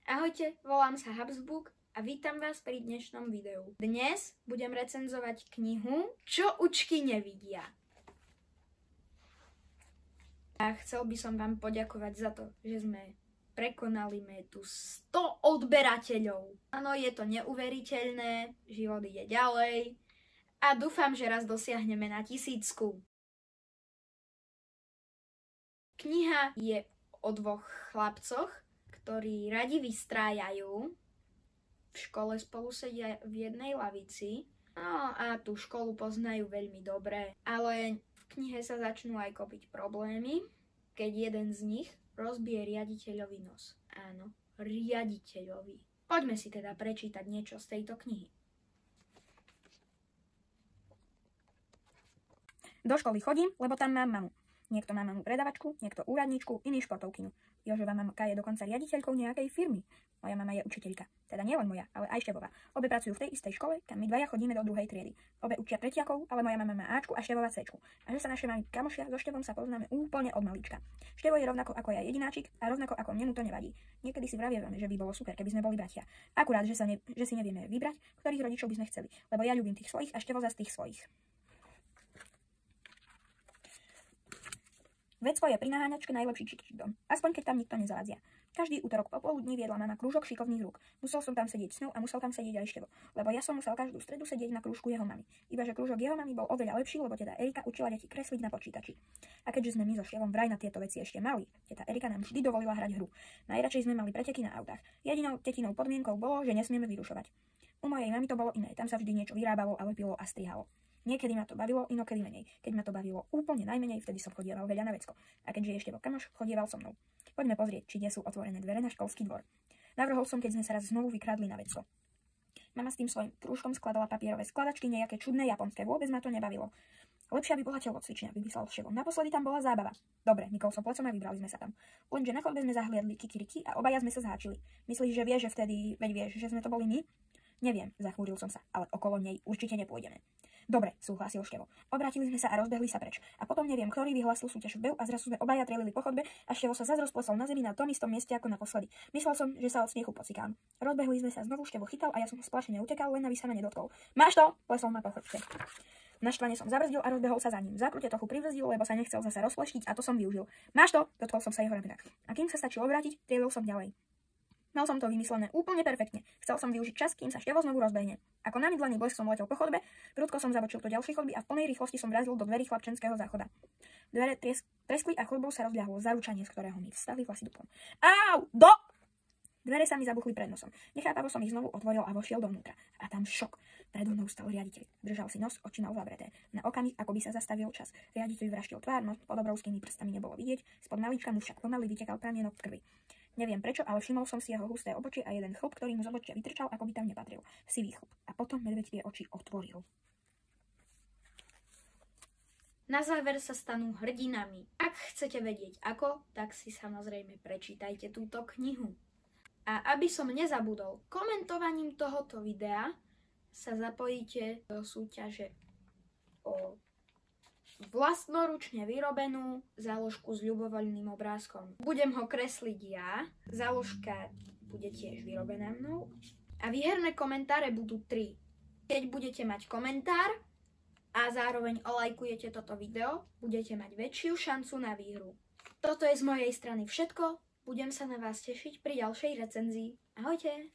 Ahojte, volám sa Habsbook a vítam vás pri dnešnom videu. Dnes budem recenzovať knihu Čo učky nevidia. A chcel by som vám poďakovať za to, že sme prekonali metu 100 odberateľov. Áno, je to neuveriteľné, život ide ďalej a dúfam, že raz dosiahneme na 1000. Kniha je o dvoch chlapcoch, ktorí radi vystrájajú. V škole spolu sedia v jednej lavici. No a tú školu poznajú veľmi dobre. Ale v knihe sa začnú aj kopiť problémy, keď jeden z nich rozbije riaditeľovi nos. Áno, riaditeľovi. Poďme si teda prečítať niečo z tejto knihy. Do školy chodím, lebo tam mám mamu. Niekto má mamu predavačku, niekto úradničku, iný športovkyňu. Jožova mamka je dokonca riaditeľkou nejakej firmy. Moja mama je učiteľka. Teda nielen moja, ale aj Števova. Obe pracujú v tej istej škole, kam my dvaja chodíme do druhej triedy. Obe učia tretiakov, ale moja mama má Ačku a Števova Cčku. A že sa naše mamy kamošia, so Števom sa poznáme úplne od malička. Števo je rovnako ako ja jedináčik a rovnako ako mne mu to nevadí. Niekedy si vravievame, že by bolo super, keby sme boli bratia. Akurát, že si nevieme vybrať, ktorých rodičov by sme chceli, lebo ja ľúbim tých svojich a Števo zas tých svojich. Vecko je pri naháňačke najlepší dom, aspoň keď tam nikto nezavadzia. Každý útorok popoludní viedla mama krúžok šikovných rúk. Musel som tam sedieť s ňou a musel tam sedieť aj Števo, lebo ja som musel každú stredu sedieť na krúžku jeho mamy. Ibaže krúžok jeho mamy bol oveľa lepší, lebo teta Erika učila deti kresliť na počítači. A keďže sme my so Števom vraj na tieto veci ešte mali, teta Erika nám vždy dovolila hrať hru. Najradšej sme mali preteky na autách. Jedinou tetinou podmienkou bolo, že nesmieme vyrušovať. U mojej mamy to bolo iné, tam sa vždy niečo vyrábalo a lepilo a strihalo. Niekedy ma to bavilo, inokedy menej. Keď ma to bavilo úplne najmenej, vtedy som chodieval veľa na vecko. A keďže ešte kamoš chodieval so mnou. Poďme pozrieť, či nie sú otvorené dvere na školský dvor. Navrhol som, keď sme sa raz znovu vykradli na vecko. Mama s tým svojím krúžkom skladala papierové skladačky, nejaké čudné japonské, vôbec ma to nebavilo. Lepšia by bola telocvičňa, vymyslel Števo. Naposledy tam bola zábava. Dobre, mykol som plecom a vybrali sme sa tam. Lenže na chodbe sme zahliadli kikiriki a obaja sme sa zháčili. Myslíš, že vieš, že vtedy, veď vieš, že sme to boli my? Neviem, zachmúril som sa, ale okolo nej určite nepôjdeme. Dobre, súhlasil Števo. Obrátili sme sa a rozbehli sa preč. A potom neviem, ktorý vyhlásil súťaž v behu a zrazu sme obaja trelili po chodbe a Števo sa zase rozplesol na zemi na tom istom mieste ako naposledy. Myslel som, že sa od smiechu pocikám. Rozbehli sme sa, znovu Števo chytal a ja som splašene utekal, len aby sa ma nedotkol. Máš to? Plesol ma po chrbte. Naštvane som zabrzdil a rozbehol sa za ním. V zákrute trochu pribrzdil, lebo sa nechcel zase rozpleštiť a to som využil. Máš to? Dotkol som sa jeho ramena. A kým sa stačilo obrátiť, trielil som ďalej. Mal som to vymyslené úplne perfektne. Chcel som využiť čas, kým sa Števo znovu rozbehne. Ako namydlený blesk som letel po chodbe, prudko som zabočil do ďalšej chodby a v plnej rýchlosti som vrazil do dverí chlapčenského záchoda. Dvere treskli a chodbou sa rozľahlo zaručanie, z ktorého mi vstali vlasy duplom. Au! Dvere sa mi zabuchli pred nosom. Nechápavo som ich znovu otvoril a vošiel dovnútra. A tam šok. Predo mnou stal riaditeľ. Držal si nos, oči mal zavreté. Na okamih, ako by sa zastavil čas. Riaditeľ vraštil tvár, no pod obrovskými prstami nebolo vidieť, spod malička mu však pomaly vytekal pramienok krvi. Neviem prečo, ale všimol som si jeho husté obočie a jeden chlop, ktorý mu z obočia vytrčal, ako by tam nepatril. Sivý chlop. A potom medveď tie oči otvoril. Na záver sa stanú hrdinami. Ak chcete vedieť ako, tak si samozrejme prečítajte túto knihu. A aby som nezabudol, komentovaním tohoto videa sa zapojíte do súťaže o vlastnoručne vyrobenú záložku s ľubovoľným obrázkom. Budem ho kresliť ja, záložka bude tiež vyrobená mnou a výherné komentáre budú 3. Keď budete mať komentár a zároveň olajkujete toto video, budete mať väčšiu šancu na výhru. Toto je z mojej strany všetko, budem sa na vás tešiť pri ďalšej recenzii. Ahojte!